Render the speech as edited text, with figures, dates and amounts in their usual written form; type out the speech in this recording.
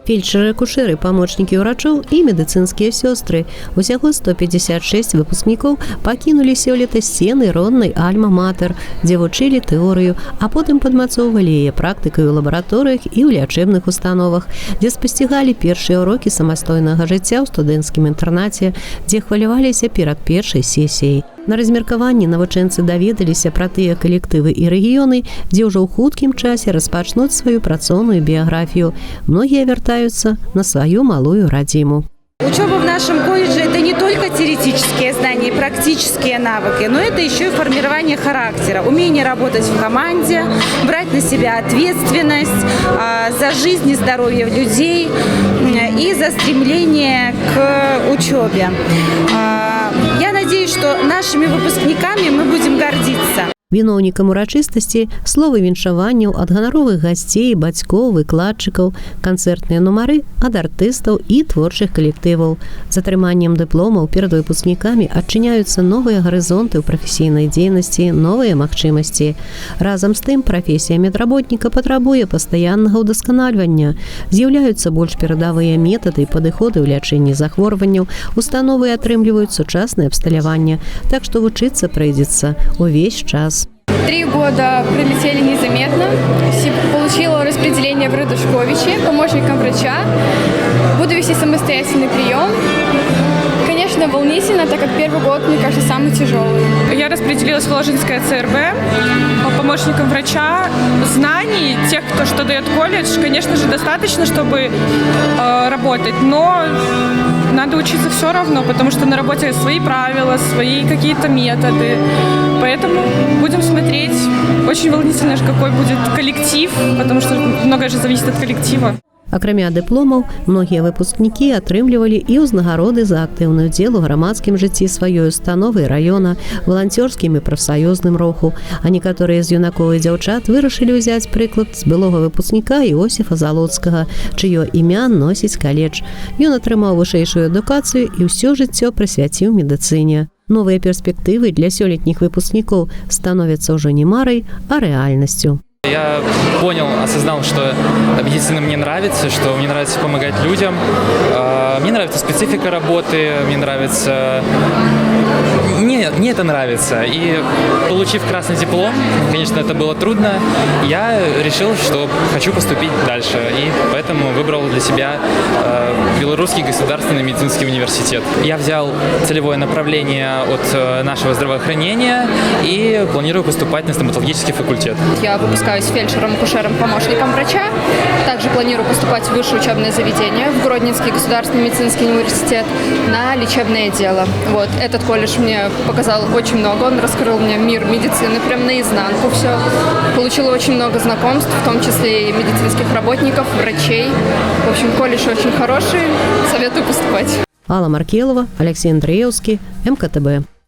Фельдшеры-акушеры, помощники врачоў і медыцынскія сёстры. Усяго 156 выпускнікоў пакінулі сёлета сцены роднай альма-матэр, дзе вучылі тэорыю, а потым падмацоўвалі яе практыкай у лабараторыях і ў лячэбных установах, дзе спасцігалі першыя урокі самастойнага жыцця ў студэнцкім інтэрнаце, дзе хваляваліся перад першай сесіяй. На размеркаванні навучэнцы даведаліся пра тыя калектывы і рэгіёны, дзе ўжо ў хуткім часе распачнуць сваю працоўную біяграфію. Многія вяртаюцца на сваю малую радзіму. Учеба в нашем колледже – это не только теоретические знания и практические навыки, но это еще и формирование характера, умение работать в команде, брать на себя ответственность за жизнь и здоровье людей и за стремление к учебе. Я надеюсь, что нашими выпускниками мы будем гордиться. Віноўнікам урачыстасці словы віншаванняў ад ганаровых гасцей, бацькоў, выкладчыкаў, канцэртныя нумары ад артыстаў і творчых калектываў. З атрыманнем дыпломаў перад выпускнікамі адчыняюцца новыя гарызонты ў прафесійнай дзейнасці, новыя магчымасці. Разам з тым, прафесія медработніка патрабуе пастаяннага ўдасканальвання. З'яўляюцца больш перадавыя метады і падыходы ў лячэнні захворванняў, установы атрымліваюць сучаснае абсталяванне, так што вучыцца прыйдзецца увесь час. 3 года пролетели незаметно. Получила распределение в Радушковиче, помощником врача. Буду вести самостоятельный прием. Конечно, волнительно, так как первый год, мне кажется, самый тяжелый. Я распределилась в Воложинское ЦРБ помощником врача. Знаний тех, что дает колледж, конечно же, достаточно, чтобы работать, но надо учиться все равно, потому что на работе свои правила, свои какие-то методы. Поэтому будем смотреть. Очень волнительно, какой будет коллектив, потому что многое же зависит от коллектива. Акрамя дыпломаў, многія выпускнікі атрымлівалі і ўзнагароды за актыўны ўдзел у грамадскім жыцці сваёй установы раёна, валанцёрскім і прафсаюзным руху. А некаторыя з юнакоў і дзяўчат вырашылі ўзяць прыклад з былога выпускніка Іосіфа Залоцкага, чыё імя носіць каледж. Ён атрымаў вышэйшую адукацыю і ўсё жыццё прысвяціў медыцыне. Новыя перспектывы для сёлетніх выпускнікоў становяцца ўжо не марай, а рэальнасцю. Я понял, осознал, что медицина мне нравится, что мне нравится помогать людям. Мне нравится специфика работы, мне нравится... Мне это нравится. И получив красный диплом, конечно, это было трудно, я решил, что хочу поступить дальше. И поэтому выбрал для себя Белорусский государственный медицинский университет. Я взял целевое направление от нашего здравоохранения и планирую поступать на стоматологический факультет. Я выпускаюсь фельдшером-акушером, помощником врача. Также планирую поступать в высшее учебное заведение, в Гродненский государственный медицинский университет, на лечебное дело. Вот. Этот колледж мне показал очень много, он раскрыл мне мир медицины прям наизнанку все. Получила очень много знакомств, в том числе и медицинских работников, врачей. В общем, колледж очень хороший, советую поступать. Алла Маркелова, Алексей Андреевский, МКТБ.